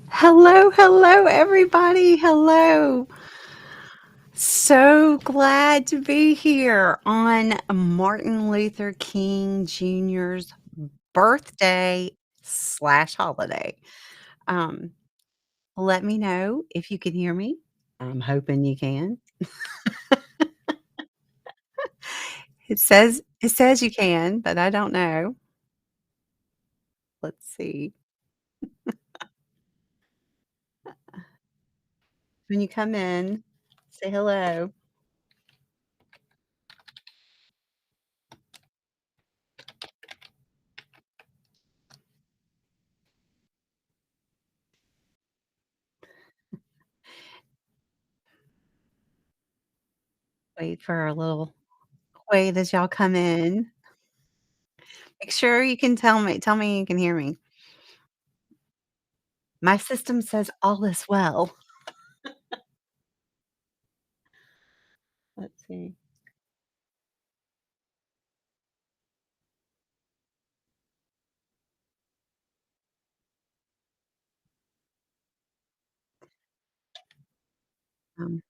Hello, hello, everybody. Hello. So glad to be here on Martin Luther King Jr.'s birthday slash holiday. Um, Let me know if you can hear me. I'm hoping you can. It says you can, but I don't know. Let's see. When you come in, say hello. Wait for a little wait as y'all come in. Make sure you can tell me you can hear me. My system says all is well. Let's see. Um,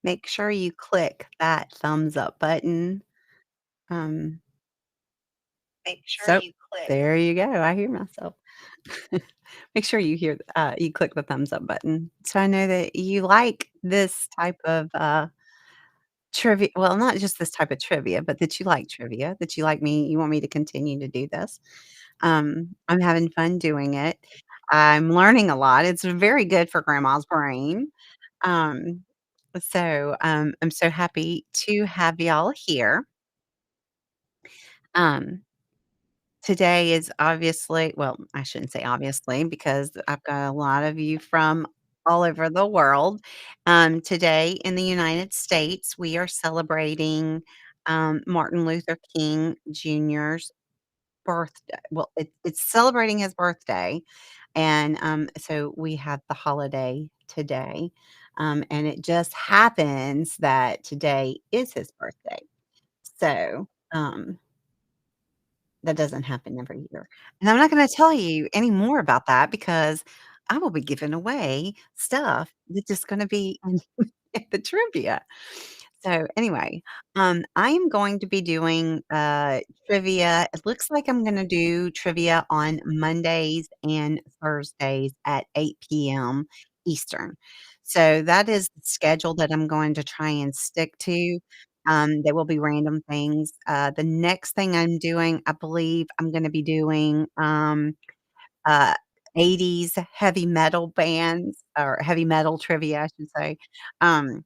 Make sure you click that thumbs up button. Um, Make sure so you click. there you go. I hear myself. Make sure you click the thumbs up button so I know that you like this type of trivia. Well, not just this type of trivia, but that you like trivia, that you like me. You want me to continue to do this. I'm having fun doing it. I'm learning a lot. It's very good for grandma's brain. Um, I'm so happy to have y'all here. Um, Today is obviously, well, I shouldn't say obviously because I've got a lot of you from all over the world. Today in the United States, we are celebrating Martin Luther King Jr.'s birthday. Well, it's celebrating his birthday, and so we have the holiday today. And it just happens that today is his birthday. So, that doesn't happen every year. And I'm not gonna tell you any more about that because I will be giving away stuff that's just gonna be in the trivia. So, anyway, I am going to be doing, trivia. It looks like I'm gonna do trivia on Mondays and Thursdays at 8 p.m. Eastern. So, that is the schedule that I'm going to try and stick to. There will be random things. The next thing I'm doing, I believe I'm gonna be doing, uh, 80s heavy metal bands or heavy metal trivia, I should say. Um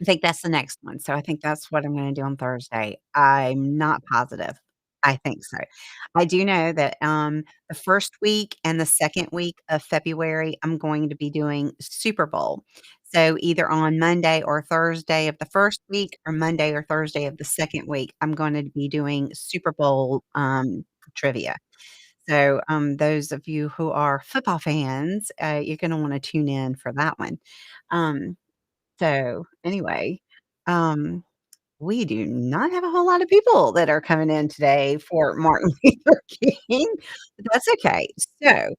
I think that's the next one, so I think that's what I'm gonna do on Thursday. I'm not positive. I think so. I do know that, the 1st week and the 2nd week of February, I'm going to be doing Super Bowl. So, either on Monday or Thursday of the 1st week or Monday or Thursday of the 2nd week, I'm gonna be doing Super Bowl, trivia. So, those of you who are football fans, you're gonna wanna tune in for that one. Um so, anyway, um, we do not have a whole lot of people that are coming in today for Martin Luther King, but that's okay. So,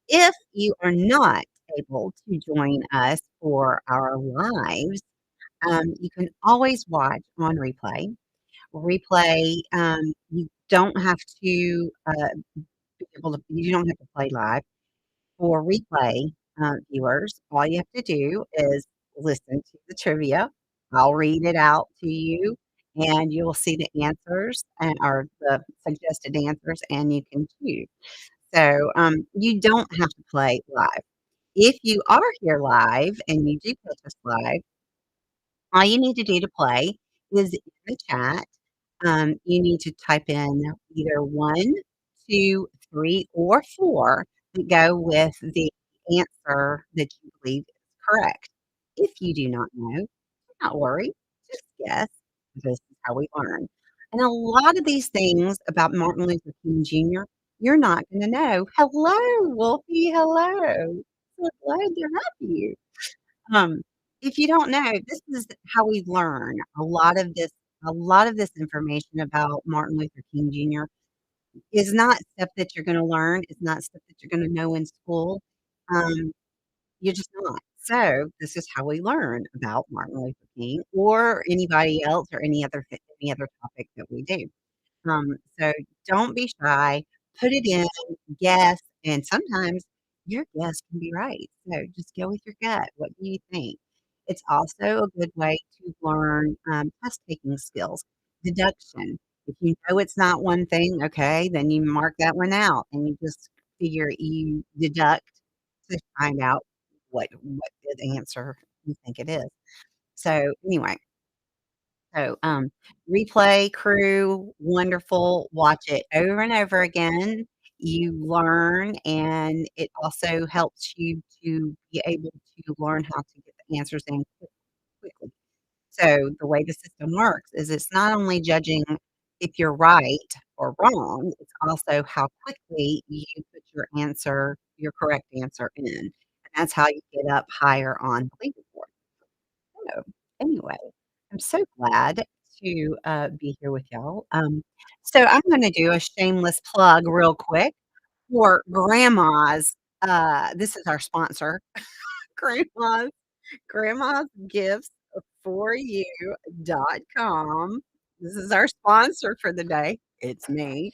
if you are not able to join us for our lives, you can always watch on replay. Replay, you don't have to, you don't have to play live. For replay, viewers, all you have to do is listen to the trivia. I'll read it out to you, and you will see the answers and or the suggested answers, and you can choose. So, you don't have to play live. If you are here live and you do catch us live, all you need to do to play is in the chat, you need to type in either 1, 2, 3, or 4 that go with the answer that you believe is correct. If you do not know, do not worry, just guess. This is how we learn. And a lot of these things about Martin Luther King Jr., you're not gonna know. Hello, Wolfie, hello. So glad to have you. Um, if you don't know, this is how we learn a lot of this information about Martin Luther King Jr. is not stuff that you're gonna learn, it's not stuff that you're gonna know in school. Um, you're just not. So, this is how we learn about Martin Luther King or anybody else or any other topic that we do. So don't be shy, put it in, guess, and sometimes your guess can be right. So just go with your gut. What do you think? It's also a good way to learn test taking skills, deduction. If you know it's not one thing, okay, then you mark that one out and you just figure you deduct to find out what the answer you think it is. So anyway, replay crew, wonderful. Watch it over and over again. You learn, and it also helps you to be able to learn how to get the answers in quickly. So the way the system works is it's not only judging if you're right or wrong, it's also how quickly you put your correct answer in. And that's how you get up higher on the leaderboard. So, anyway, I'm so glad to, be here with y'all. So I'm gonna do a shameless plug real quick for Grandma's, this is our sponsor, Grandma's Grandma's Gifts for You.com. This is our sponsor for the day. It's me.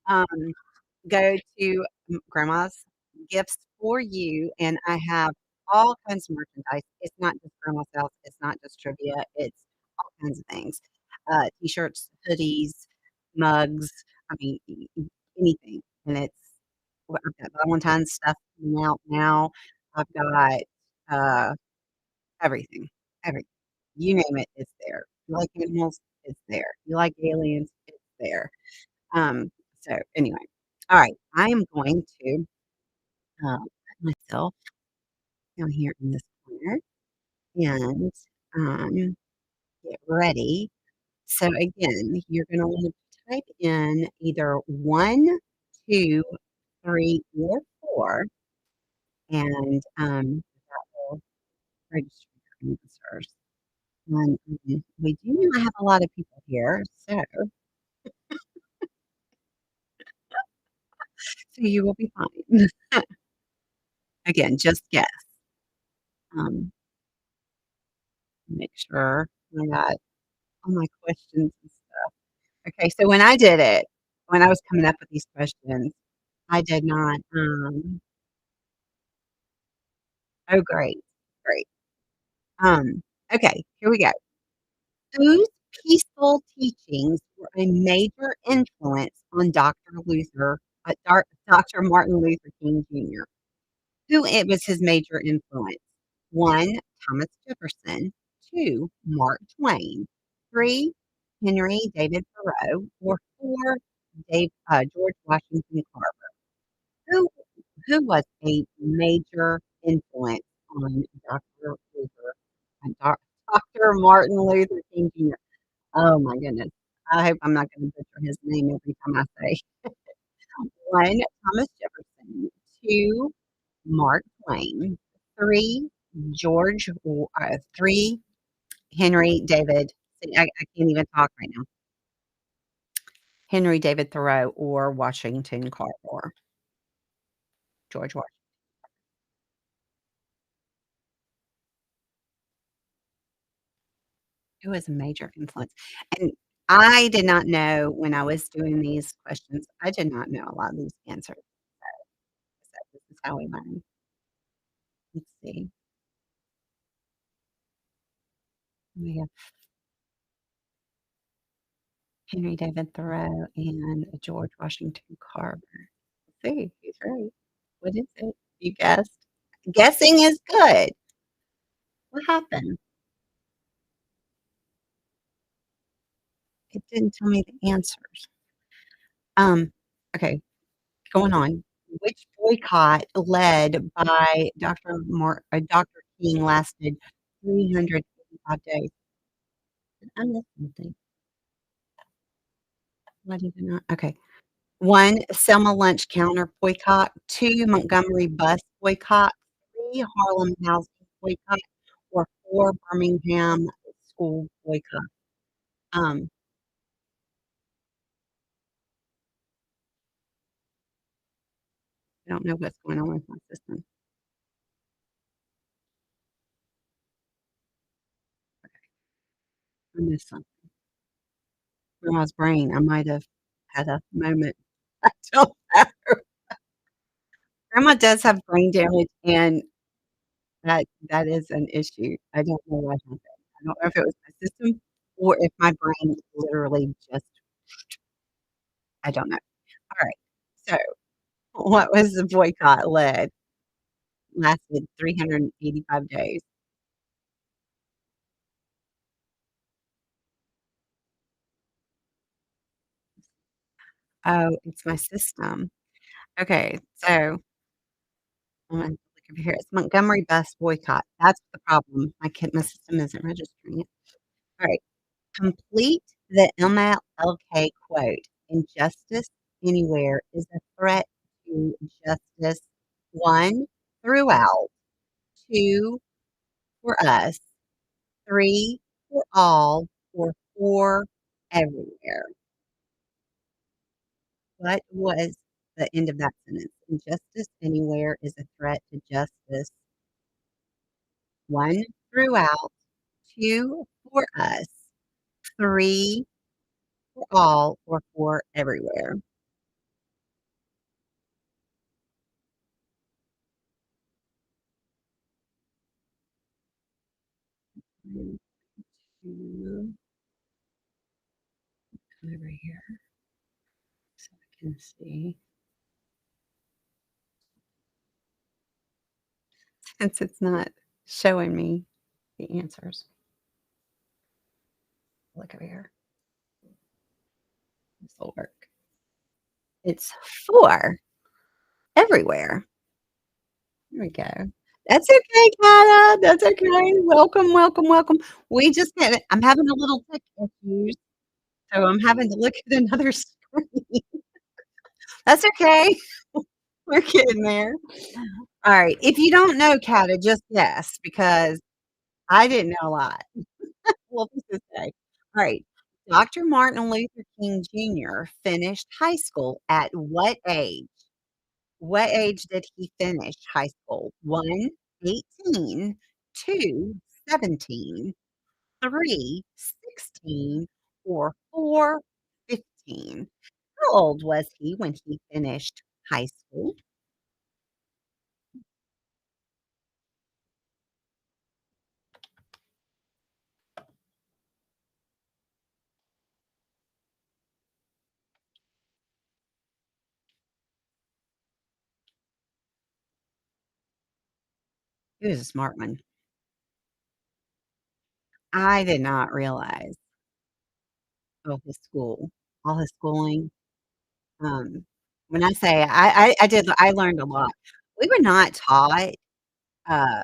Um go to grandma's gifts for you, and I have all kinds of merchandise. It's not just grandma's house, it's not just trivia, it's all kinds of things. T-shirts, hoodies, mugs, I mean, anything. And I've got Valentine's stuff coming out now. I've got uh, everything, everything. You name it, it's there. You like animals, it's there. You like aliens, it's there. So anyway, all right, I am going to put myself down here in this corner and get ready. So again, you're going to want to type in either one, two, three, or four, and that will register your answers. And we do not have a lot of people here, so you will be fine. Again, just guess. Um, make sure I got all my questions and stuff. Okay, so when I was coming up with these questions, I did not, oh, great, great. Okay, here we go. Whose peaceful teachings were a major influence on Dr. Martin Luther King Jr.? Who it was his major influence? 1, Thomas Jefferson. 2, Mark Twain. 3, Henry David Thoreau. Or 4, George Washington Carver. Who who was a major influence on Dr. Luther on Dr. Martin Luther King Jr.? Oh my goodness. I hope I'm not gonna butcher his name every time I say. 1, Thomas Jefferson. 2, Mark Twain. 3, 3, Henry David see, I can't even talk right now. Henry David Thoreau or Washington Carver. George Washington. Who was a major influence? And I did not know when I was doing these questions, I did not know a lot of these answers. So this is how we learn. Let's see. We have Henry David Thoreau and George Washington Carver. Let's see who's right. What is it? You guessed. Guessing is good. What happened? It didn't tell me the answers. Um, okay, going on. Which boycott led by Dr. King lasted 385 days? Did I miss something? Why did I not? Okay. 1, Selma lunch counter boycott, 2, Montgomery bus boycott, 3, Harlem housing boycott, or 4, Birmingham school boycott. Um, I don't know what's going on with my system. I missed something. Grandma's brain, I might have had a moment. I don't know. Grandma does have brain damage, and that is an issue. I don't know what happened. I don't know if it was my system or if my brain literally just I don't know. Alright. So, what was the boycott led? Lasted 385 days. Oh, it's my system. Okay, so I'm gonna look over here. It's Montgomery bus boycott. That's the problem. My system isn't registering it. Alright. Complete the MLK quote, "Injustice anywhere is a threat to justice." 1, throughout, 2, for us, 3, for all, or 4, everywhere. What was the end of that sentence? Injustice anywhere is a threat to justice. 1, throughout, 2, for us, 3, for all, or 4, everywhere. One, 2, over here so I can see. Since it's not showing me the answers. Look over here. This will work. It's 4 everywhere. There we go. That's okay, Kata. That's okay. Welcome, welcome, welcome. We just had I'm having a little tech issues, so I'm having to look at another screen. That's okay. We're getting there. Alright, if you don't know, Kata, just guess because I didn't know a lot. Well, this is say. Alright. Dr. Martin Luther King Jr. finished high school at what age? What age did he finish high school? 1, 18, 2, 17, 3, 16, or 4, 15? How old was he when he finished high school? He was a smart one. I did not realize all his schooling. Um, when I say I learned a lot. We were not taught, uh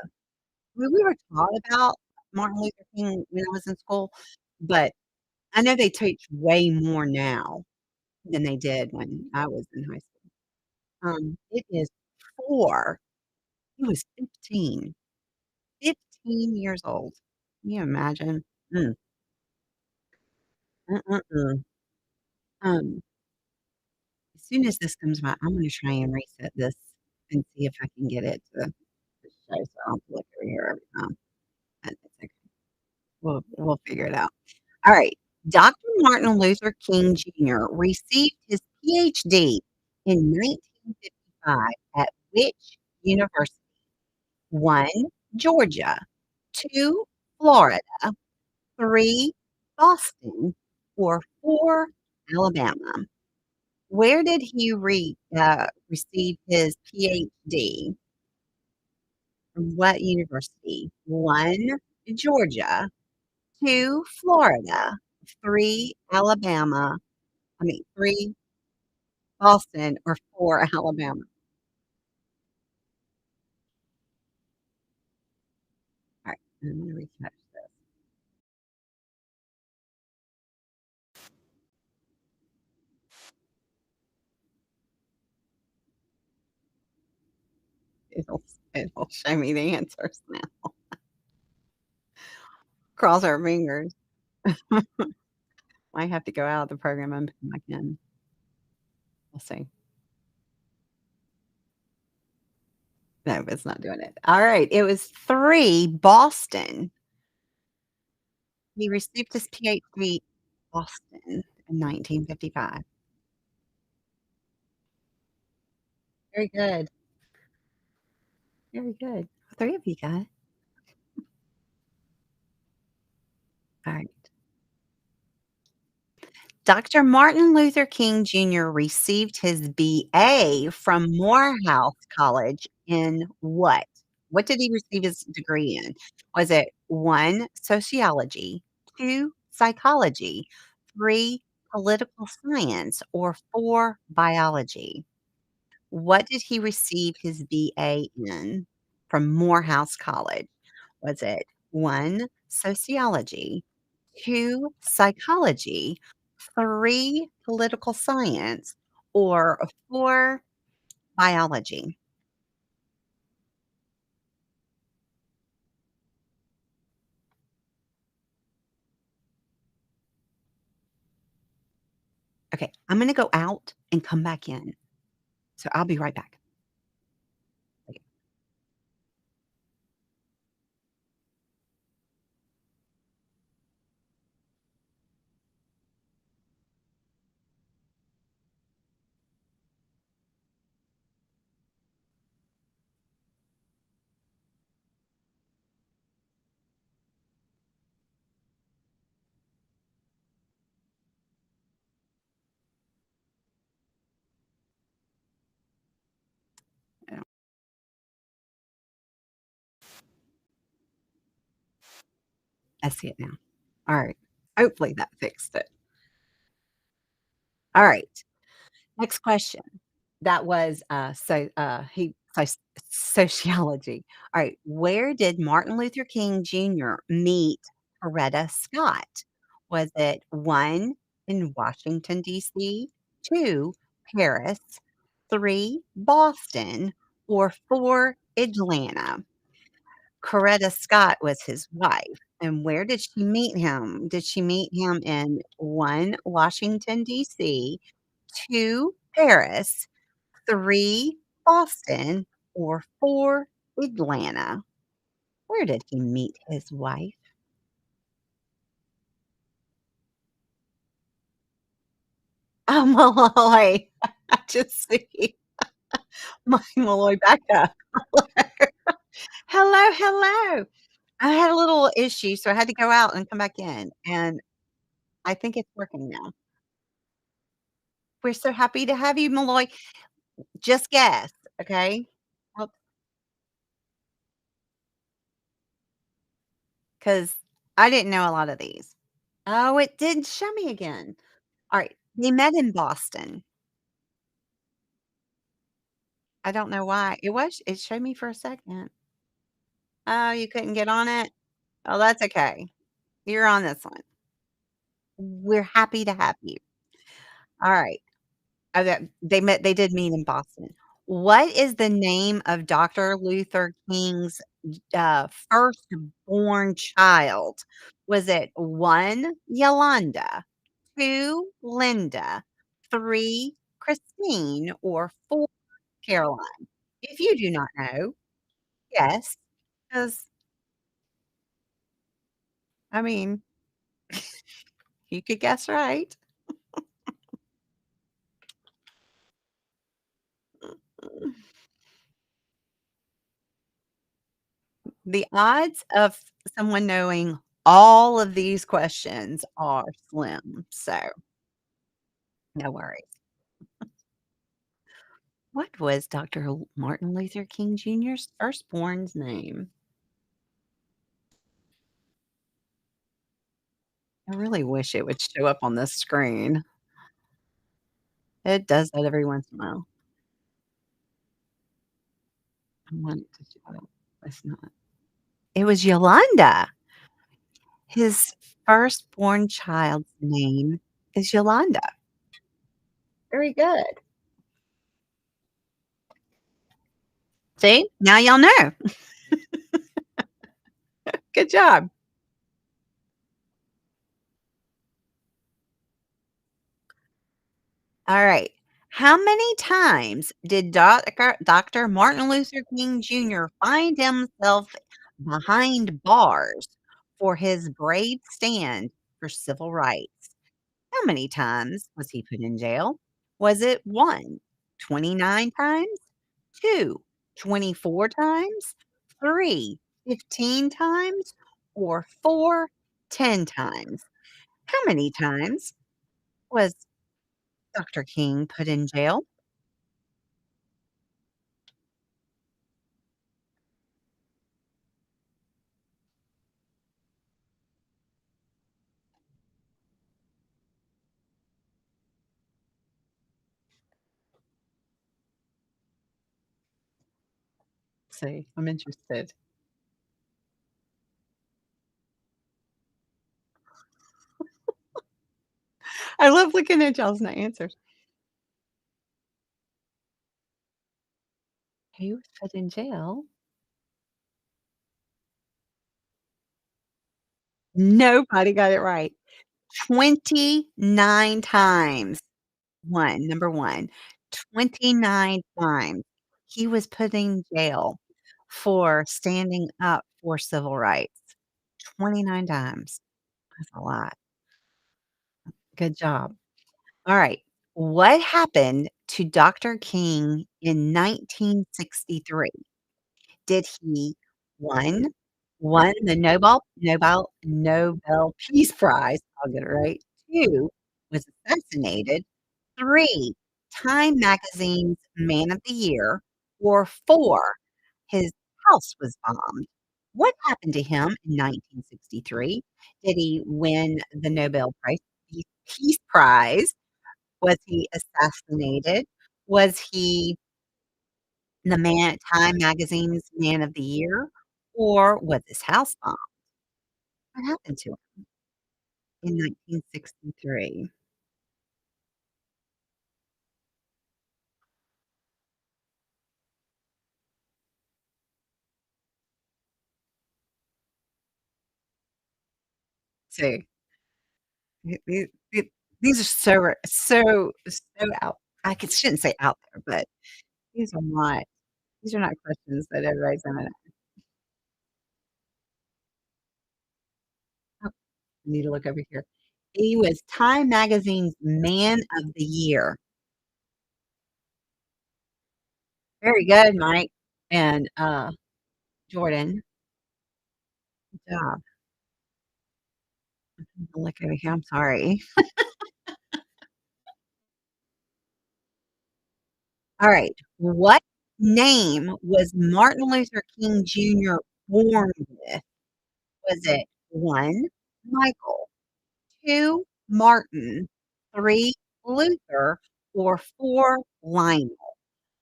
we were taught about Martin Luther King when I was in school, but I know they teach way more now than they did when I was in high school. It is 4. He was 15. 15 years old. Can you imagine? Mm, mm. Um, as soon as this comes by, I'm gonna try and reset this and see if I can get it to show, so I don't have to look over here every time. It's okay. We'll figure it out. Alright. Dr. Martin Luther King Jr. received his PhD in 1955 at which university? 1, Georgia, 2, Florida, 3, Boston, or 4, Alabama. Where did he receive his PhD? From what university? 1, Georgia, 2, Florida, 3, Alabama, 3, Boston, or 4, Alabama. Alright, I'm gonna refresh this. It'll show me the answers now. Cross our fingers. Might have to go out of the program and come back in. We'll see. No, it's not doing it. Alright, it was 3, Boston. He received his PhD Boston in 1955. Very good. Very good. 3 of you got it. Alright. Dr. Martin Luther King Jr. received his BA from Morehouse College in what? What did he receive his degree in? Was it 1, sociology, 2, psychology, 3, political science, or 4, biology? What did he receive his BA in from Morehouse College? Was it 1, sociology, 2, psychology, 3, political science, or 4, biology? Okay, I'm gonna go out and come back in, so I'll be right back. Okay. I see it now. Alright. Hopefully that fixed it. Alright. Next question. That was, sociology. Alright, where did Martin Luther King Jr. meet Coretta Scott? Was it 1, in Washington, DC, 2, Paris, 3, Boston, or 4, Atlanta? Coretta Scott was his wife, and where did she meet him? Did she meet him in 1, Washington, DC, 2, Paris, 3, Boston, or 4, Atlanta? Where did he meet his wife? Oh, Malloy. I just see my Malloy back up. Hello, hello. I had a little issue, so I had to go out and come back in, and I think it's working now. We're so happy to have you, Malloy. Just guess, okay? Well, 'cause I didn't know a lot of these. Oh, it did show me again. Alright, they met in Boston. I don't know why. It showed me for a second. Oh, you couldn't get on it? Oh, that's okay. You're on this one. We're happy to have you. Alright. That they did meet in Boston. What is the name of Dr. Luther King's, firstborn child? Was it 1, Yolanda, 2, Linda, 3, Christine, or 4, Caroline? If you do not know, yes, 'cause, I mean, you could guess right. The odds of someone knowing all of these questions are slim, so no worries. What was Dr. Martin Luther King Jr.'s firstborn's name? I really wish it would show up on the screen. It does that every once in a while. I want it to show up. It's not. It was Yolanda. His firstborn child's name is Yolanda. Very good. See? Now y'all know. Good job. All right. How many times did Dr. Martin Luther King Jr. find himself behind bars for his brave stand for civil rights? How many times was he put in jail? Was it 1, 29 times, 2, 24 times, 3, 15 times, or 4, 10 times? How many times was Dr. King put in jail? See, I'm interested. I love looking at y'all's answers. He was put in jail. Nobody got it right. 29 times. 1, 29 times he was put in jail for standing up for civil rights. 29 times. That's a lot. Good job. Alright. What happened to Dr. King in 1963? Did he, 1, won the Nobel Peace Prize, I'll get it right, 2, was assassinated, 3, Time Magazine's Man of the Year, or 4, his house was bombed? What happened to him in 1963? Did he win the Nobel Prize Peace Prize? Was he assassinated? Was he Time Magazine's Man of the Year, or was his house bombed? What happened to him in 1963? So, these are so out shouldn't say out there, but these are not these are not questions that everybody's gonna oh, I need to look over here. He was Time Magazine's Man of the Year. Very good, Mike and, Jordan. Good job. Look over here, I'm sorry. Alright. What name was Martin Luther King Jr. born with? Was it 1, Michael, 2, Martin, 3, Luther, or 4, Lionel?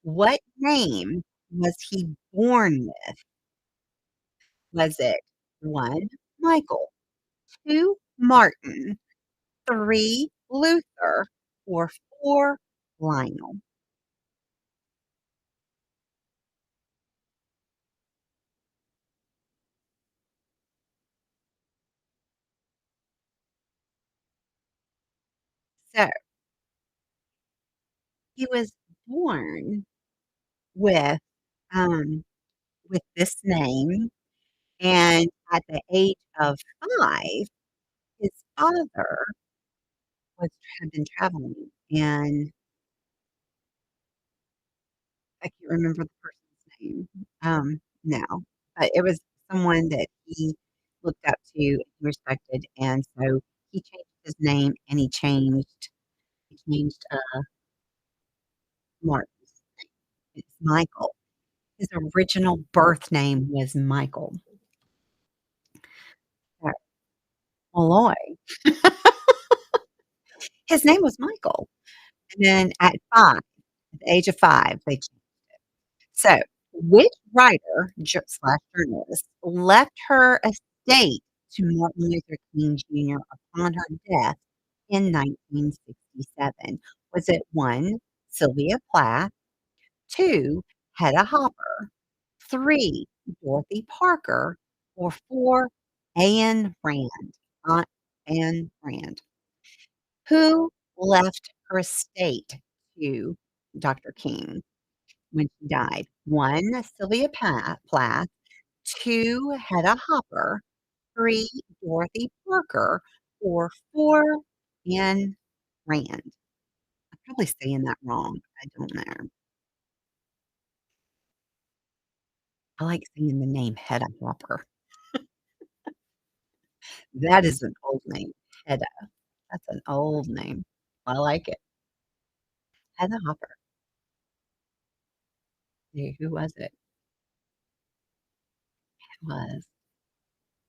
What name was he born with? Was it 1, Michael, 2, Martin, 3, Luther, or 4, Lionel? So, he was born with, um with this name, and at the age of 5, his father was had been traveling, and I can't remember the person's name, now, but it was someone that he looked up to and respected, and so he changed his name, and he changed, Martin's name. It's Michael. His original birth name was Michael. Uh, Malloy. His name was Michael, and then at 5, at the age of 5, they so, which writer slash journalist left her estate to Martin Luther King Jr. upon her death in 1967? Was it 1, Sylvia Plath, 2, Hedda Hopper, 3, Dorothy Parker, or 4, Anne Rand? Aunt Anne Rand. Who left her estate to Dr. King when she died? 1, Sylvia Plath, 2, Hedda Hopper, 3, Dorothy Parker, or 4, Anne Rand. I'm probably saying that wrong. I don't know. I like saying the name Hedda Hopper. That is an old name. Hedda. That's an old name. I like it. Hedda Hopper. Who was it? It was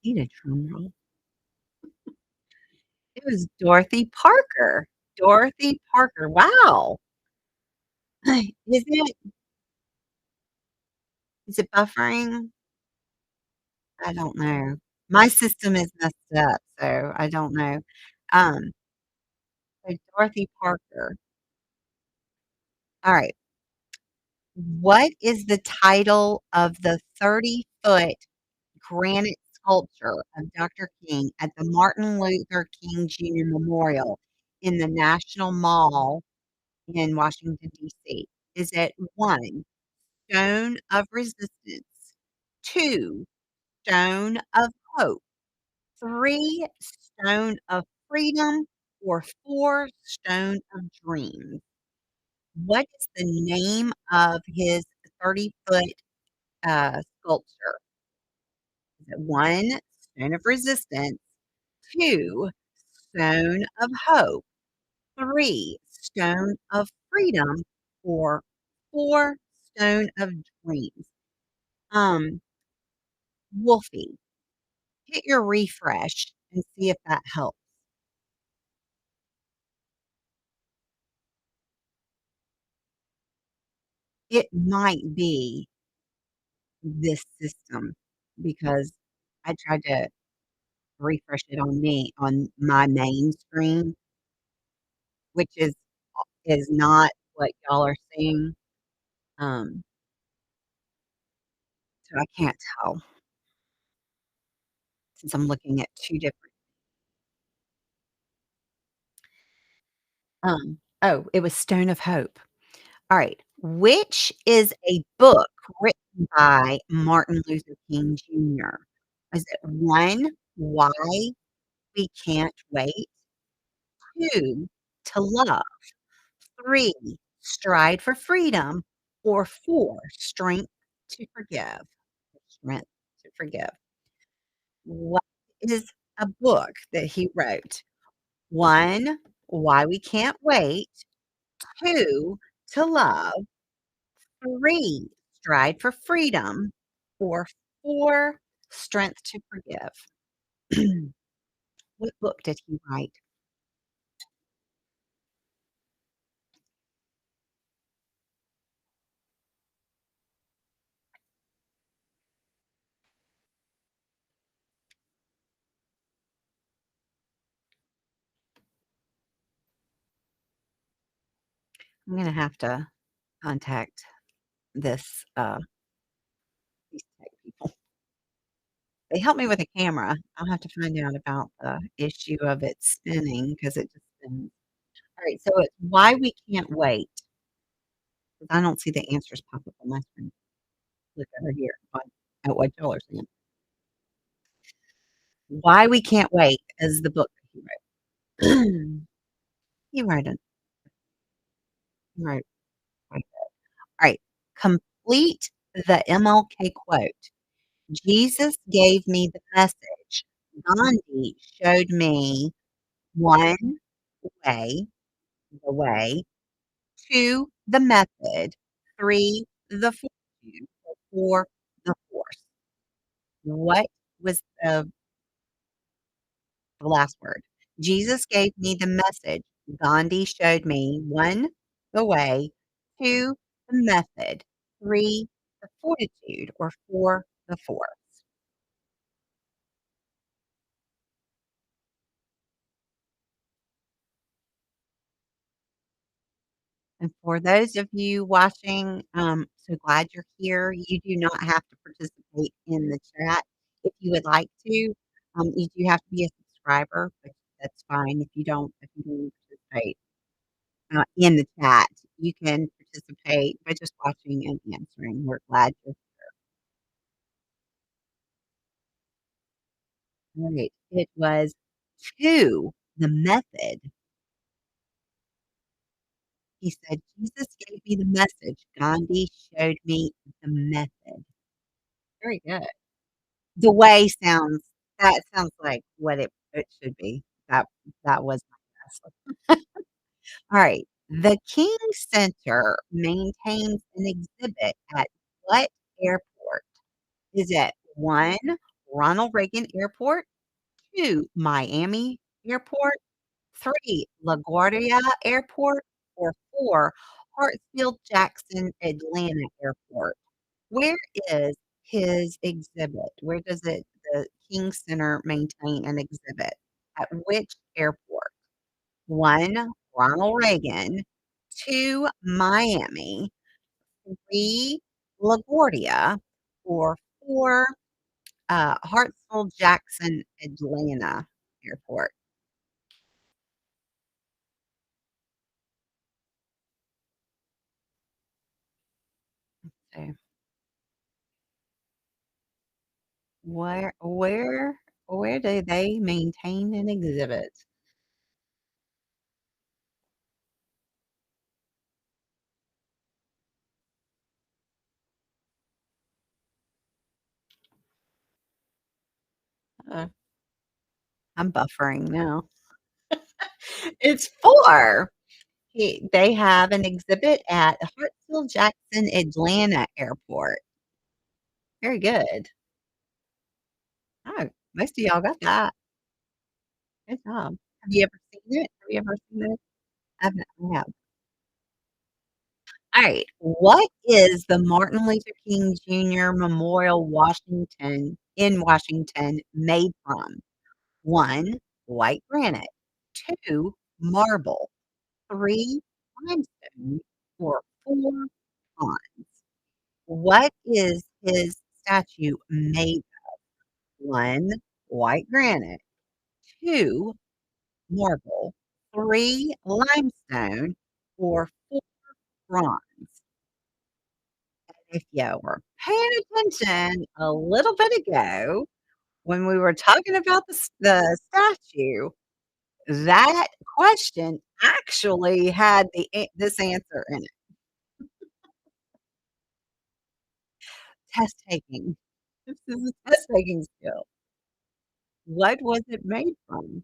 need a drum roll. It was Dorothy Parker. Dorothy Parker. Wow. Is it buffering? I don't know. My system is messed up, so I don't know. Um, so Dorothy Parker. Alright. What is the title of the 30-foot granite sculpture of Dr. King at the Martin Luther King Jr. Memorial in the National Mall in Washington, DC? Is it 1, Stone of Resistance, 2, Stone of Hope, 3, Stone of Freedom, or 4, Stone of Dreams? What is the name of his 30-foot, sculpture? Is it 1, Stone of Resistance, 2, Stone of Hope, 3, Stone of Freedom, or 4, Stone of Dreams? Um, Wolfie, hit your refresh and see if that helps. It might be this system because I tried to refresh it on my main screen, which is not what y'all are seeing, um, so I can't tell since I'm looking at 2 different oh, it was Stone of Hope. Alright, which is a book written by Martin Luther King Jr.? Is it 1, Why We Can't Wait, 2, To Love, 3, Stride for Freedom, or 4, Strength to Forgive? Strength to Forgive. What is a book that he wrote? 1, Why We Can't Wait, 2, To Love, 3, Stride for Freedom, or 4, Strength to Forgive? What book did he write? I'm gonna have to contact this, these tech people. They helped me with a camera. I'll have to find out about the issue of it spinning because it just spins. Alright, so it's Why We Can't Wait, 'cause I don't see the answers pop up on my screen. Look over here at what y'all are seeing. Why We Can't Wait is the book that he wrote. He wrote it. He wrote quite a bit. Alright, complete the MLK quote. Jesus gave me the message. Gandhi showed me 1, way, the way, 2, the method, 3, the fortitude, or 4, the force. What was the last word? Jesus gave me the message. Gandhi showed me 1, the way, 2, the method, 3, the fortitude, or 4, the force. And for those of you watching, so glad you're here. You do not have to participate in the chat if you would like to. You do have to be a subscriber, but that's fine if you don't participate in the chat. You can participate by just watching and answering. We're glad you're right. It was 2, the method. He said, "Jesus gave me the message. Gandhi showed me the method." Very good. The way sounds like what it should be. That was my guess. Alright. The King Center maintains an exhibit at what airport? Is it 1, Ronald Reagan Airport, 2, Miami Airport, 3, LaGuardia Airport, or 4, Hartsfield-Jackson Atlanta Airport? Where is his exhibit? Where does the King Center maintain an exhibit? At which airport? 1, Ronald Reagan, 2, Miami, 3, LaGuardia, or 4, Hartsfield-Jackson Atlanta Airport. So, where do they maintain an exhibit? Uh, I'm buffering now. It's 4. They have an exhibit at Hartsfield-Jackson Atlanta Airport. Very good. Oh, most of y'all got that. Good job. Have you ever seen it? Have you ever seen it? I have. Alright. What is the Martin Luther King Jr. Memorial Washington made from? 1, white granite, 2, marble, 3, limestone, or 4, bronze. What is his statue made of? 1, white granite, 2, marble, 3, limestone, or 4, bronze. If you were paying attention a little bit ago when we were talking about the statue, that question actually had this answer in it. Test taking. This is a test taking skill. What was it made from?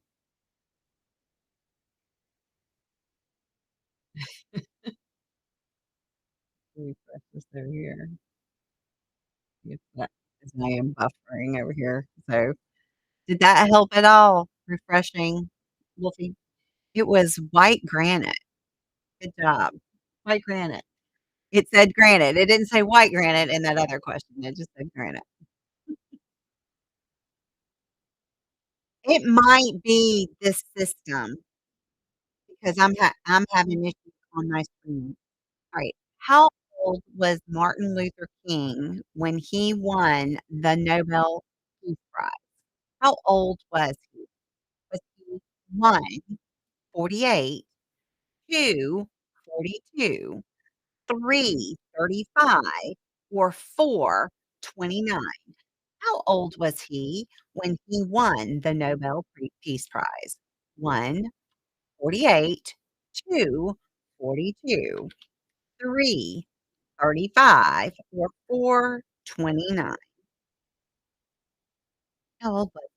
Refresh this over here. If that as I am buffering over here. So, did that help at all? Refreshing, Wolfie? It was white granite. Good job. White granite. It said granite. It didn't say white granite in that other question. It just said granite. It might be this system because I'm having issues on my screen. Alright. How old was Martin Luther King when he won the Nobel Peace Prize? How old was he? Was he 1, 48, 2, 42, 3, 35, or 4, 29? How old was he when he won the Nobel Peace Prize? 1, 48, 2, 42, 3, 35, or 4, 29? How old was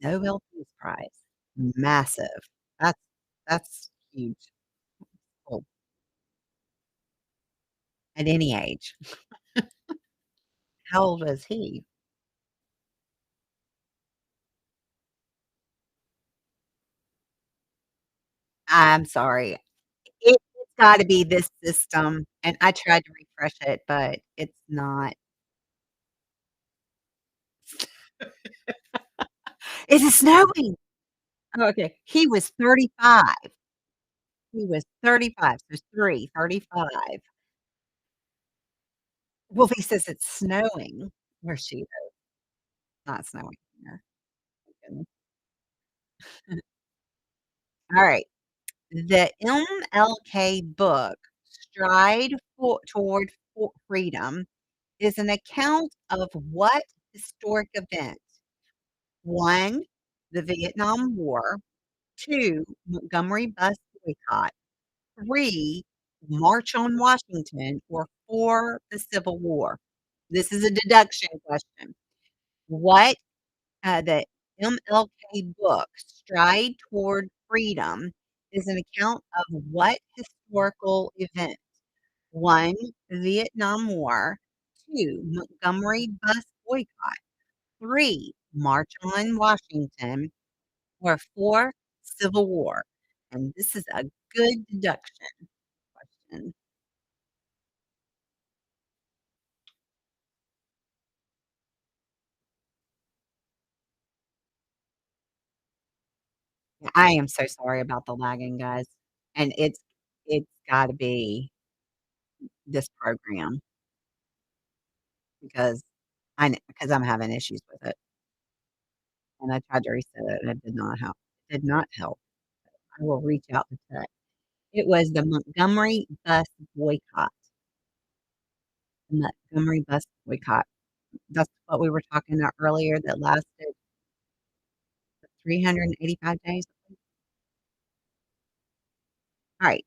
he? Nobel Peace Prize. Massive. That's that's huge. Oh, at any age. How old was he? I'm sorry. It's gotta be this system, and I tried to refresh it, but it's not. Is it snowing? Oh, okay. He was 35. He was 35, so 3, 35. Well, he says it's snowing where she is, not snowing here. Thank goodness. Alright. The MLK book, Stride Toward Freedom, is an account of what historic event? 1, the Vietnam War, 2, Montgomery bus boycott, 3, March on Washington, or 4, the Civil War. This is a deduction question. What the MLK book, Stride Toward Freedom, is an account of what historical event? 1, Vietnam War, 2, Montgomery bus boycott, 3, March on Washington, or 4, Civil War. And this is a good deduction question. I am so sorry about the lagging, guys, and it's gotta be this program because because I'm having issues with it, and I tried to reset it, and it did not help. It did not help. I will reach out to tech. It was the Montgomery bus boycott. The Montgomery bus boycott. That's what we were talking about earlier that lasted 385 days. Alright.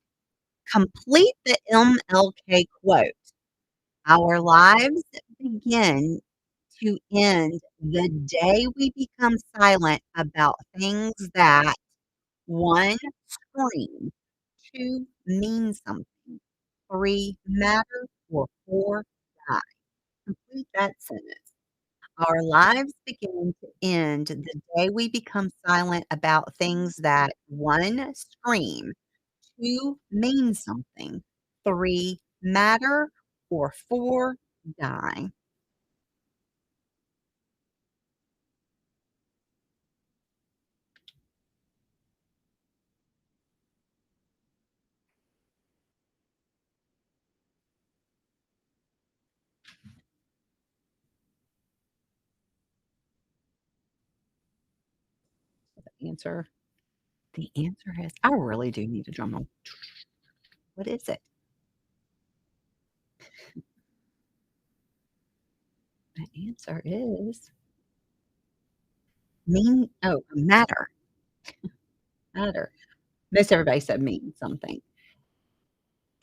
Complete the MLK quote. Our lives begin to end the day we become silent about things that 1, scream, 2, mean something, 3, matter, or 4, die. Complete that sentence. Our lives begin to end the day we become silent about things that 1, scream, 2, mean something, 3, matter, or 4, die. The answer is I really do need a drum roll. What is it? The answer is matter, matter. Most everybody said mean something.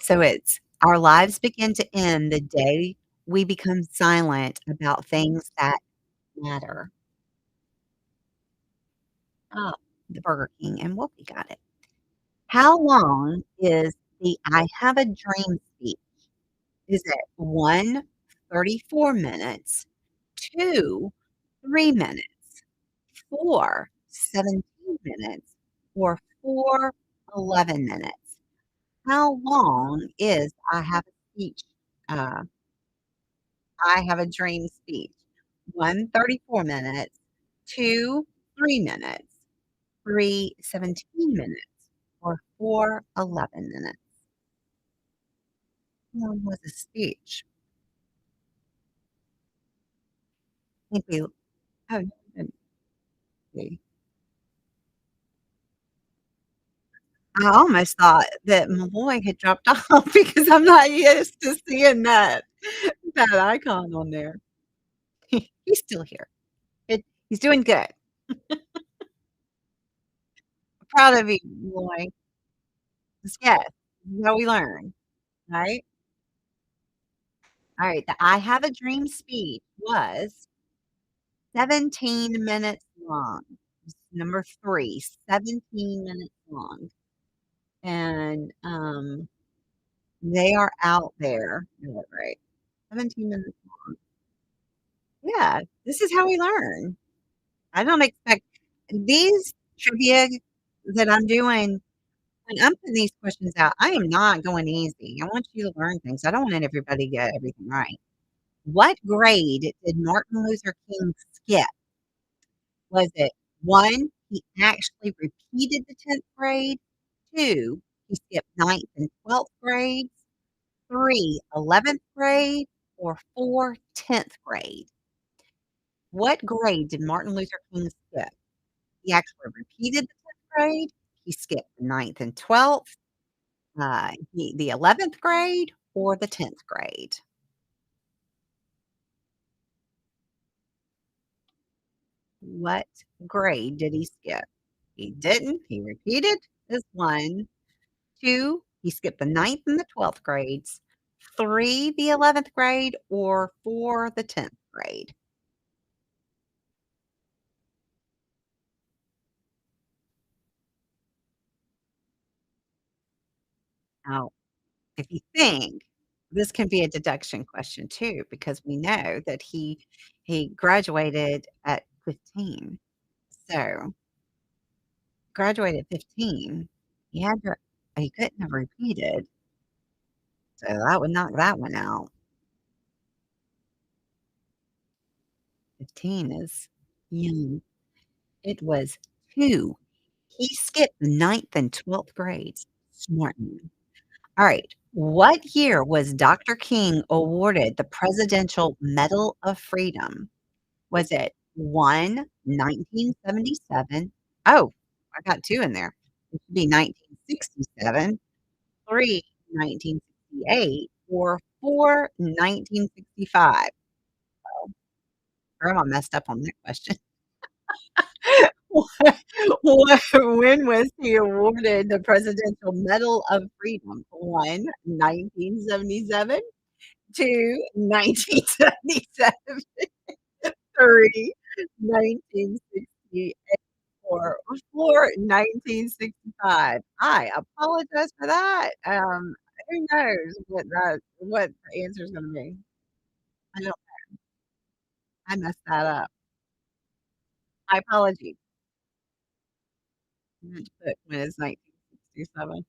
So it's our lives begin to end the day we become silent about things that matter. Oh, the Burger King and Whoopi got it. How long is the I have a dream speech? Is it 1, 34 minutes, 2, 3 minutes, 4, 17 minutes, or 4, 11 minutes? How long is uh, I have a dream speech? 1, 34 minutes, 2, 3 minutes, 3, 17 minutes, or 4, 11 minutes? How long was the speech? I think we oh, let's see. I almost thought that Malloy had dropped off because I'm not used to seeing that icon on there. He's still here. He's doing good. Proud of you, Malloy. Yes, this is how we learn, right? Alright, the I Have a Dream speech was 17 minutes long. It's number 3, 17 minutes long, and, they are out there. Is that right? 17 minutes long. Yeah, this is how we learn. I don't expect these trivia that I'm doing when I'm putting these questions out, I am not going easy. I want you to learn things. I don't want everybody to get everything right. What grade did Martin Luther King skip? Was it 1, he actually repeated the 10th grade, 2, He skipped ninth and 12th grades, 3 11th grade, or 4 10th grade. What grade did Martin Luther King skip? He actually repeated the 10th grade, he skipped the ninth and 12th, the 11th grade, or the 10th grade. What grade did he skip? He didn't, he repeated is 1, 2, he skipped the ninth and the 12th grades, 3, the 11th grade, or 4, the 10th grade. Now, if you think this can be a deduction question too, because we know that he graduated at 15. So, graduated at 15, he had to he couldn't have repeated, so that would knock that one out. 15 is young. It was 2. He skipped the ninth and 12th grades. Smart man. Alright. What year was Dr. King awarded the Presidential Medal of Freedom? Was it 1, 1977? Oh, I got 2 in there. It should be 1967, 3, 1968, or 4, 1965. Grandma messed up on that question. When was he awarded the Presidential Medal of Freedom? 1, 1977, 2, 1977, 3, 1968, or 4, 1965. I apologize for that. Who knows what the answer is gonna be? I don't I messed that up. My apologies. I meant to put when it's 1967.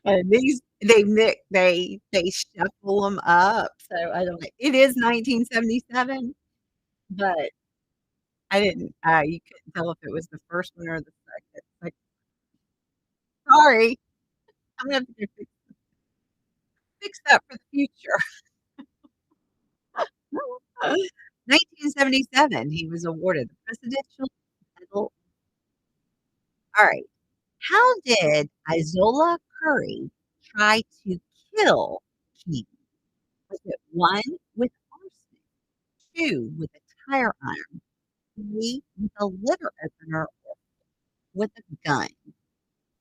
And these they shuffle them up, so I don't it is 1977, but I didn't, you couldn't tell if it was the first one or the second, like, sorry, I'm gonna have to fix that for the future. 1977, he was awarded the Presidential Medal. Alright, how did Isola Curry try to kill King? Was it 1 with arsenic, 2 with a tire iron, 3 with a litter opener, or with a gun?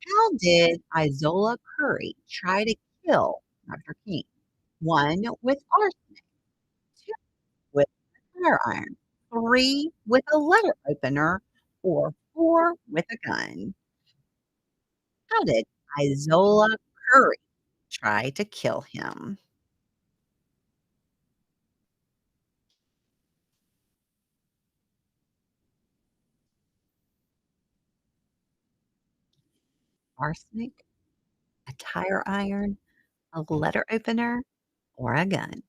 How did Isola Curry try to kill Dr. King? 1 with arsenic, 2 with a tire iron, 3 with a letter opener, or 4 with a gun. How did Isola Curry try to kill him? Arsenic, a tire iron, a letter opener, or a gun?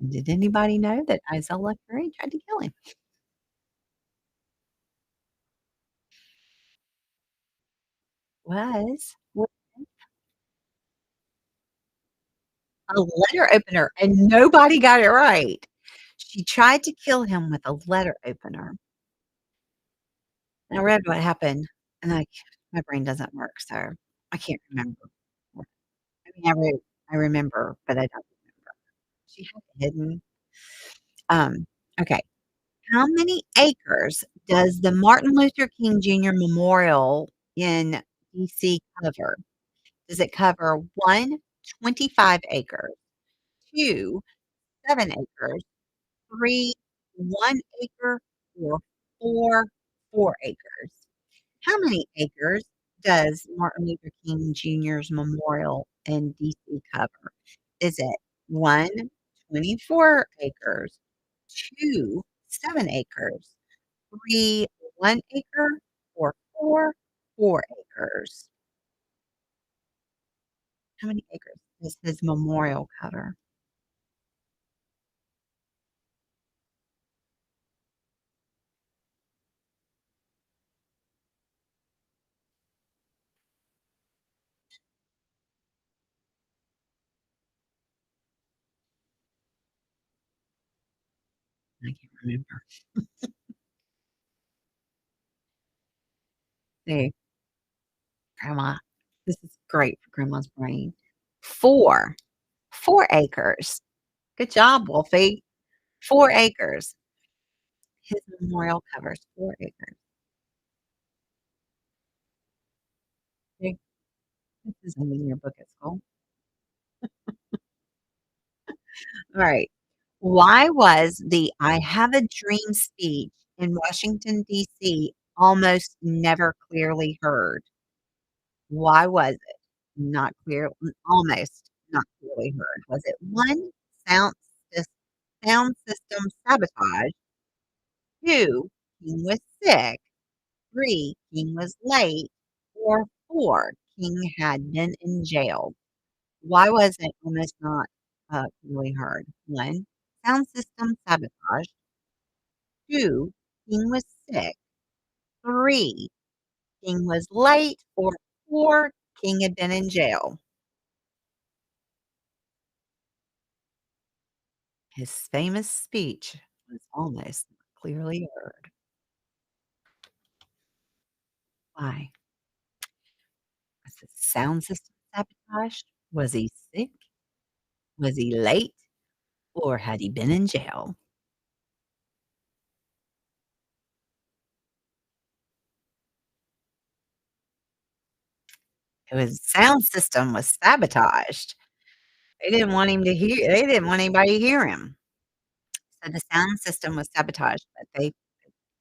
Did anybody know that Isola Curry tried to kill him? Was a letter opener, and nobody got it right. She tried to kill him with a letter opener. And I read what happened, and my brain doesn't work, so I can't remember. I mean, I remember, but I don't remember. She had it hidden. Um, okay. How many acres does the Martin Luther King Jr. Memorial in DC cover? Does it cover 1, 25 acres, 2, 7 acres, 3, 1 acre, or 4, 4 acres? How many acres does Martin Luther King Jr.'s memorial in DC cover? Is it 1, 24 acres, 2, 7 acres, 3, 1 acre, or 4, 4 acres? How many acres does his memorial cover? I can't remember. See, grandma, this is great for grandma's brain. 4, 4 acres. Good job, Wolfie. 4 acres. His memorial covers 4 acres. See, this isn't in your book at school. All right. Why was the "I have a dream" speech in Washington, D.C. almost never clearly heard? Why was it not clear almost not clearly heard? Was it 1, sound sys sound system sabotage, 2, King was sick, 3, King was late, or 4, King had been in jail? Why was it almost not, clearly heard? 1, sound system sabotage, 2, King was sick, 3, King was late, or 4, King had been in jail? His famous speech was almost clearly heard. Why? Was the sound system sabotaged? Was he sick? Was he late? Or had he been in jail? His sound system was sabotaged. They didn't want anybody to hear him. So the sound system was sabotaged, but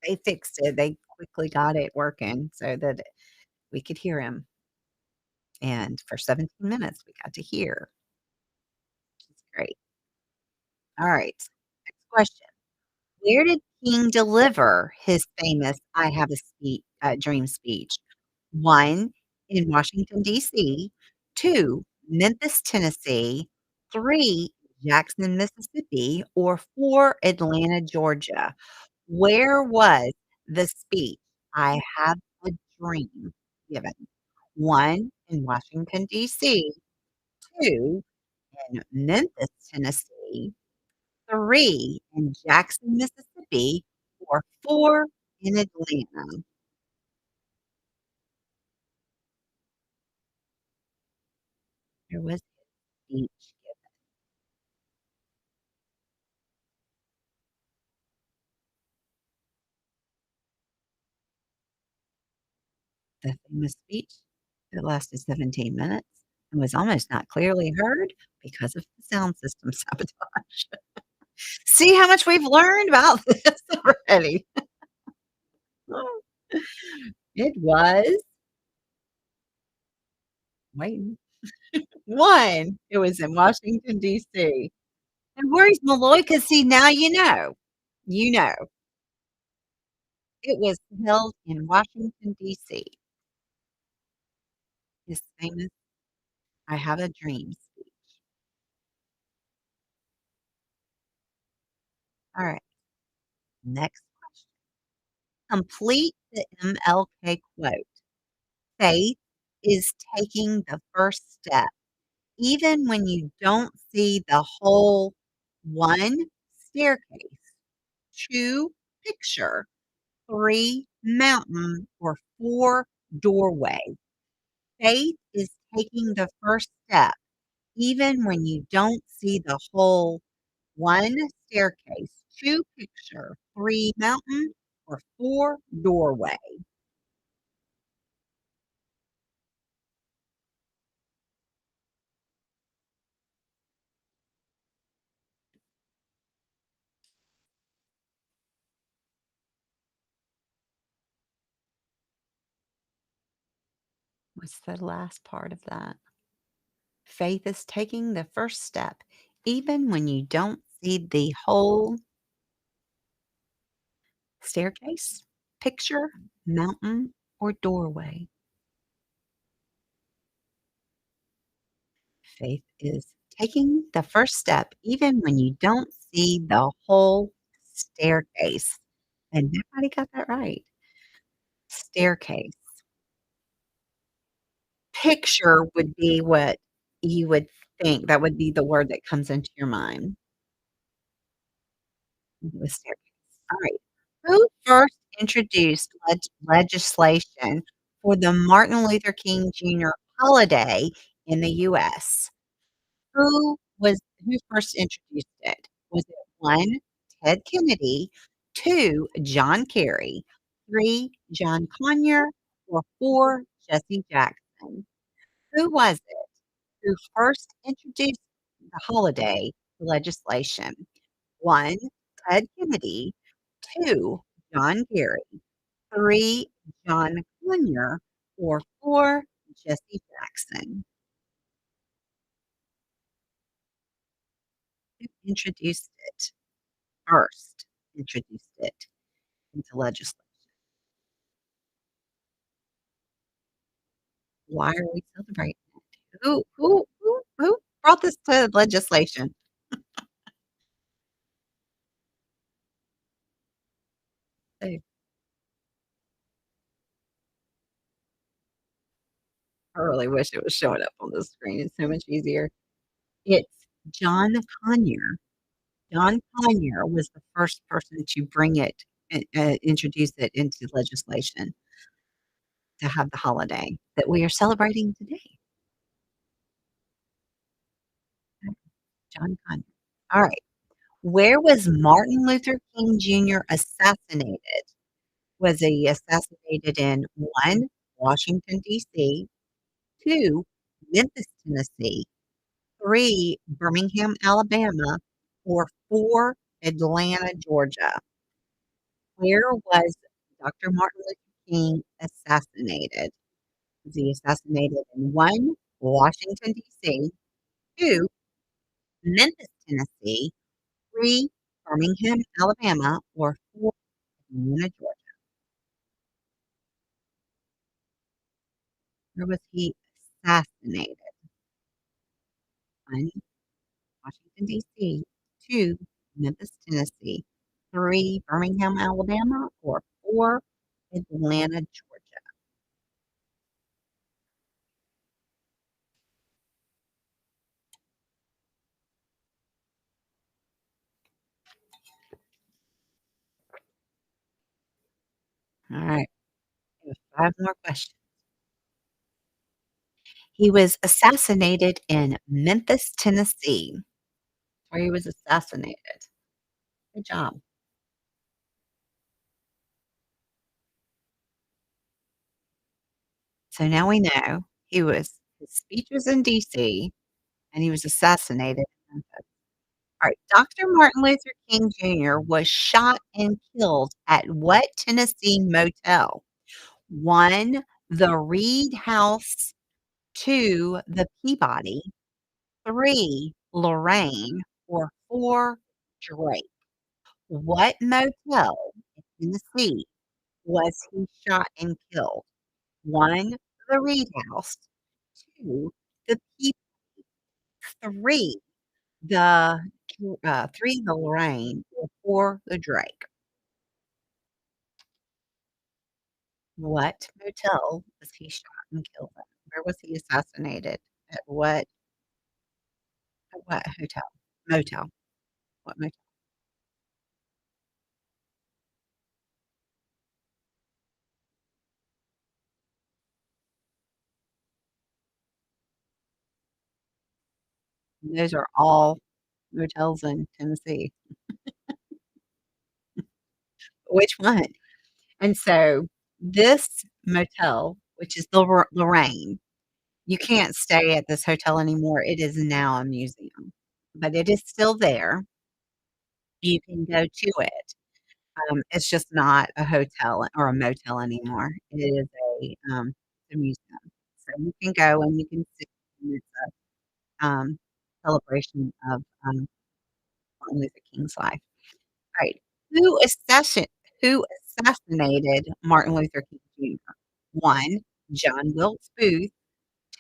they fixed it. They quickly got it working so that we could hear him. And for 17 minutes, we got to hear. It's great. All right. Next question. Where did King deliver his famous "I have a dream" speech? 1, in Washington, D.C., 2, Memphis, Tennessee, 3, Jackson, Mississippi, or 4, Atlanta, Georgia? Where was the speech, "I have a dream" given? 1, in Washington, D.C., 2, in Memphis, Tennessee, 3 in Jackson, Mississippi, or 4 in Atlanta. There was a speech given, the famous speech that lasted 17 minutes and was almost not clearly heard because of the sound system sabotage. See how much we've learned about this already. It was waiting. 1, it was in Washington, D.C. And where's Malloy? 'Cause see, now you know. You know. It was held in Washington, D.C. His famous "I Have a Dream" speech. Alright, next question. Complete the MLK quote. Faith is taking the first step, even when you don't see the whole 1, staircase, 2, picture, 3, mountain, or 4, doorway. Faith is taking the first step, even when you don't see the whole 1, staircase, 2, picture, 3, mountain, or 4, doorway. What's the last part of that? Faith is taking the first step, even when you don't see the whole staircase, picture, mountain, or doorway. Faith is taking the first step, even when you don't see the whole staircase. And everybody got that right. Staircase. Picture would be what you would think, that would be the word that comes into your mind. The staircase. All right. Who first introduced legislation for the Martin Luther King Jr. holiday in the US? Who first introduced it? Was it 1, Ted Kennedy, 2, John Kerry, 3, John Conyers, or 4, Jesse Jackson? Who was it who first introduced the holiday legislation? 1, Ted Kennedy, 2, John Kerry, 3, John Conyers, or 4, Jesse Jackson? Who introduced it first? Introduced it into legislation. Why are we celebrating it? Who brought this to legislation? They I really wish it was showing up on the screen, it's so much easier. It's John Conyers. John Conyers was the first person to bring it introduce it into legislation to have the holiday that we are celebrating today. John Conyers. Alright. Where was Martin Luther King Jr. assassinated? Was he assassinated in 1, Washington, D.C., 2, Memphis, Tennessee, 3, Birmingham, Alabama, or 4, Atlanta, Georgia? Where was Dr. Martin Luther King assassinated? Was he assassinated in 1, Washington, D.C., 2, Memphis, Tennessee, 3, Birmingham, Alabama, or 4, Atlanta, Georgia? Where was he assassinated? 1, Washington, D.C., 2, Memphis, Tennessee, 3, Birmingham, Alabama, or 4, Atlanta, Georgia? Alright, we have 5 more questions. He was assassinated in Memphis, Tennessee, where he was assassinated. Good job. So now we know his speech was in DC and he was assassinated in Memphis. Alright, Dr. Martin Luther King Jr. was shot and killed at what Tennessee motel? 1, the Reed House, 2, the Peabody, 3, Lorraine, or 4, Drake? What motel in Tennessee was he shot and killed? 1, the Reed House, 2, the Peabody, 3, the Lorraine, or 4, the Drake? What motel was he shot and killed at? Where was he assassinated? At what hotel? Motel. What motel? Those are all motels in Tennessee. Which one? And so this motel, which is the Lorraine, you can't stay at this hotel anymore. It is now a museum, but it is still there. You can go to it. It's just not a hotel or a motel anymore. It is a museum. So you can go and you can see, and it's a, celebration of, Martin Luther King's life. Right. Who assassin who assassinated Martin Luther King Jr.? 1, John Wilkes Booth,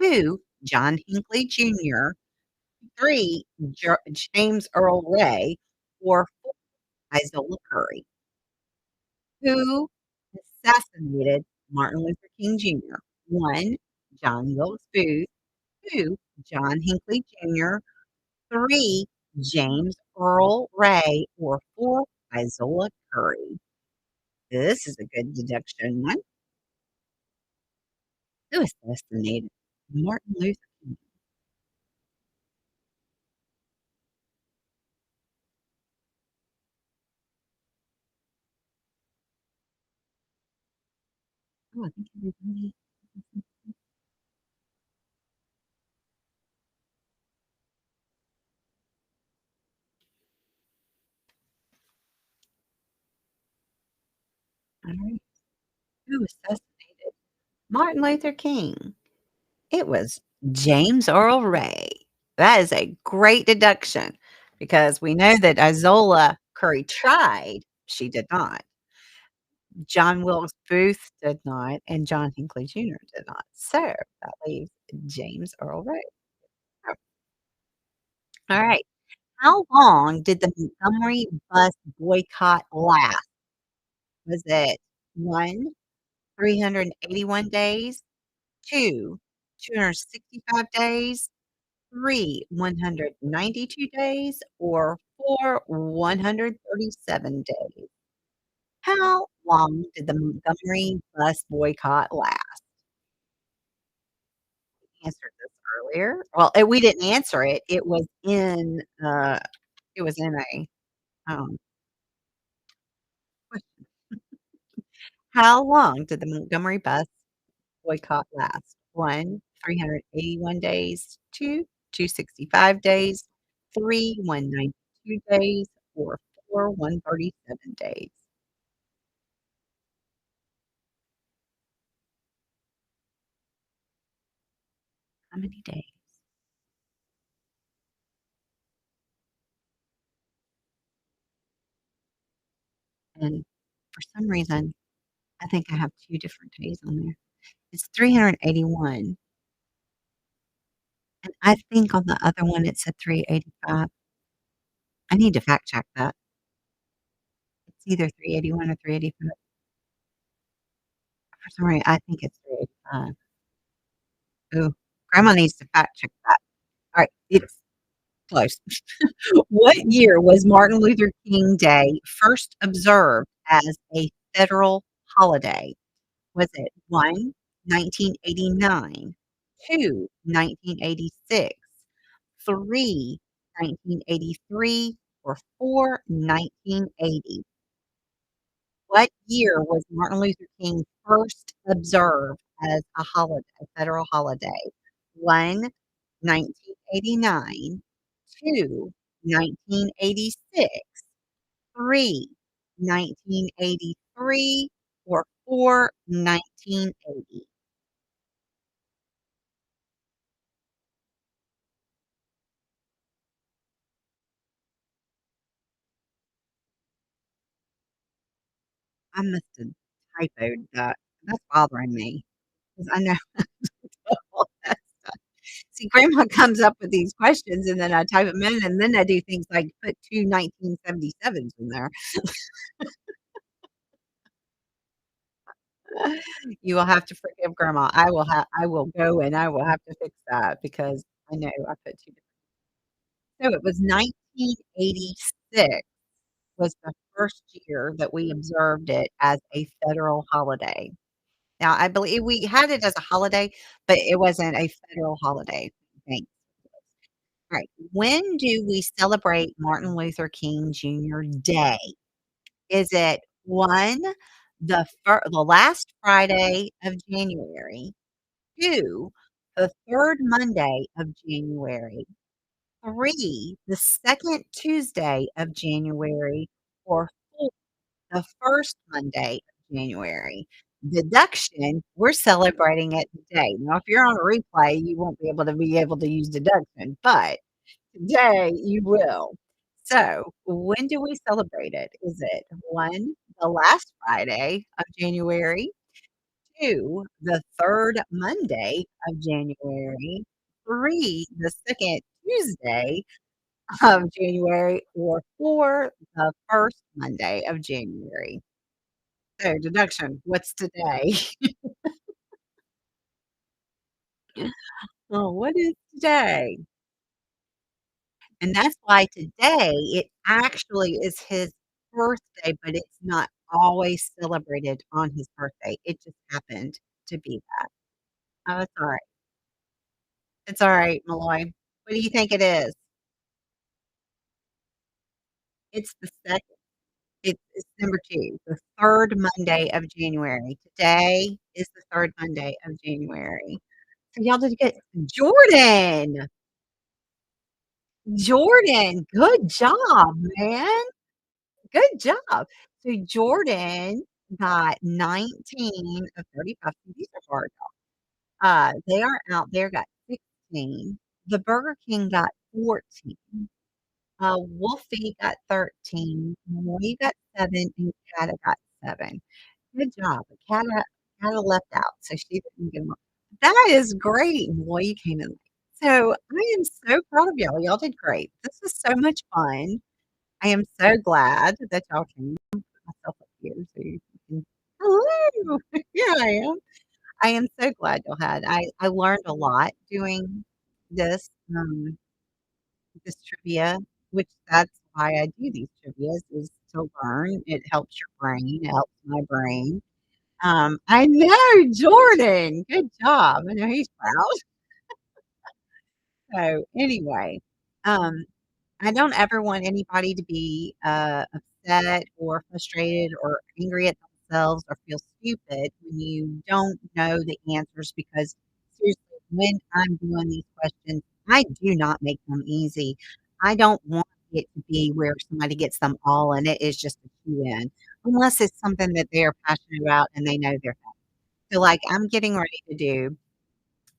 2, John Hinckley Jr., 3, James Earl Ray, or 4, Isola Curry? Who assassinated Martin Luther King Jr.? 1, John Wilkes Booth, 2, John Hinckley Jr., 3, James Earl Ray, or 4, Isola Curry. This is a good deduction one. Who assassinated Martin Luther King? Oh, I think everybody. All right. Who assassinated Martin Luther King? It was James Earl Ray. That is a great deduction because we know that Isola Curry tried. She did not. John Wilkes Booth did not, and John Hinckley Jr. did not. So that leaves James Earl Ray. Oh, all right. How long did the Montgomery bus boycott last? Was it 1, 381 days, 2, 265 days, 3, 192 days, or 4, 137 days? How long did the Montgomery bus boycott last? Answered this earlier. Well, we didn't answer it. It was in a, um, question. How long did the Montgomery bus boycott last? 1, 381 days, 2, 265 days, 3, 192 days, or 4, 137 days? How many days? And for some reason, I think I have 2 different days on there. It's 381, and I think on the other one it said 385. I need to fact check that. It's either 381 or 385. For some reason, I think it's 385. Ooh, grandma needs to fact check that. Alright, it's close. What year was Martin Luther King Day first observed as a federal holiday? Was it 1, 1989, 2, 1986, 3, 1983, or 4, 1980? What year was Martin Luther King first observed as a federal holiday? 1, 1989, 2, 1986, 3, 1983, or 4, 1980? I must have typoed that. That's bothering me because I know all that stuff. See, grandma comes up with these questions, and then I type them in, and then I do things like put 2 1977s in there. You will have to forgive grandma. I will go and I will have to fix that because I know I put 2 so it was 1986 was the first year that we observed it as a federal holiday. Now, I believe we had it as a holiday, but it wasn't a federal holiday. Thanks. Right. When do we celebrate Martin Luther King Jr. Day? Is it 1, the last Friday of January, 2, the 3rd Monday of January, 3, the 2nd Tuesday of January, or 4, the 1st Monday of January? Deduction, we're celebrating it today. Now, if you're on a replay, you won't be able to use deduction, but today you will. So, when do we celebrate it? Is it 1, the last Friday of January, 2, the 3rd Monday of January, 3, the 2nd Tuesday of January, or 4, the 1st Monday of January? So, deduction, what's today? Oh, what is today? And that's why today, it actually is his birthday, but it's not always celebrated on his birthday. It just happened to be that. Oh, it's alright. It's alright, Malloy. What do you think it is? It's the second. It's number 2, the 3rd Monday of January. Today is the 3rd Monday of January. So y'all did good. Jordan! Jordan, good job, man. Good job. So Jordan got 19 of 35. These are hard. They are out there, got 16. The Burger King got 14. Wolfie got 13. Molly got 7, and Kata got 7. Good job. Kata left out, so she didn't get 'em. That is great, Molly, you came in late. So, I am so proud of y'all. Y'all did great. This was so much fun. I am so glad that y'all came. Put myself up here so you can hello. Here I am. I am so glad y'all had I learned a lot doing this, this trivia, which that's why I do these trivias is to learn. It helps your brain, it helps my brain. I know, Jordan, good job. I know he's proud. So, anyway, um I don't ever want anybody to be, upset or frustrated or angry at themselves or feel stupid when you don't know the answers because seriously, when I'm doing these questions, I do not make them easy. I don't want it to be where somebody gets them all and it is just a two in, unless it's something that they are passionate about and they know they're so, like, I'm getting ready to do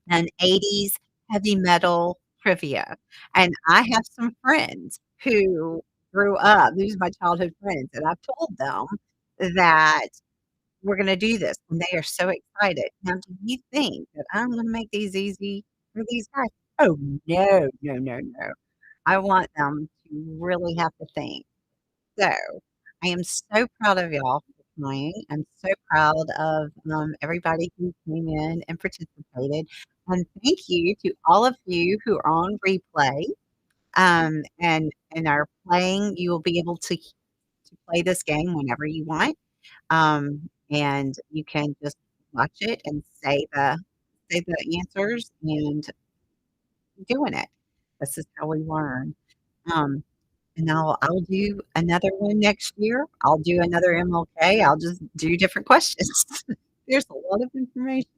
an '80s heavy metal trivia, and I have some friends who grew up these are my childhood friends, and I've told them that we're gonna do this, and they are so excited. Now, do you think that I'm gonna make these easy for these guys? Oh, no, no, no, no. I want them to really have to think. So, I am so proud of y'all for playing. I'm so proud of, everybody who came in and participated, and thank you to all of you who are on replay, and are playing. You will be able to play this game whenever you want, and you can just watch it and say the answers and doing it. This is how we learn. Um and I'll do another one next year. I'll do another MLK. I'll just do different questions. There's a lot of information.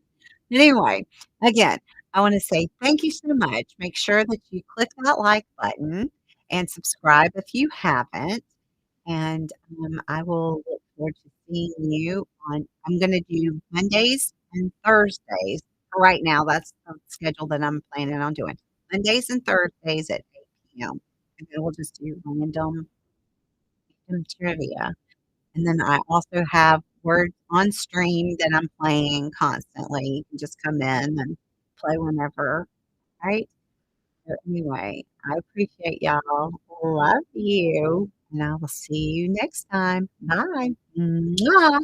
Anyway, again, I wanna say thank you so much. Make sure that you click that like button and subscribe if you haven't, and, I will look forward to seeing you on I'm gonna do Mondays and Thursdays. For right now, that's the schedule that I'm planning on doing. Mondays and Thursdays at 8 p.m., and then we'll just do random trivia. And then I also have words on stream that I'm playing constantly. You can just come in and play whenever, right? So anyway, I appreciate y'all. Love you, and I will see you next time. Bye. Mwah.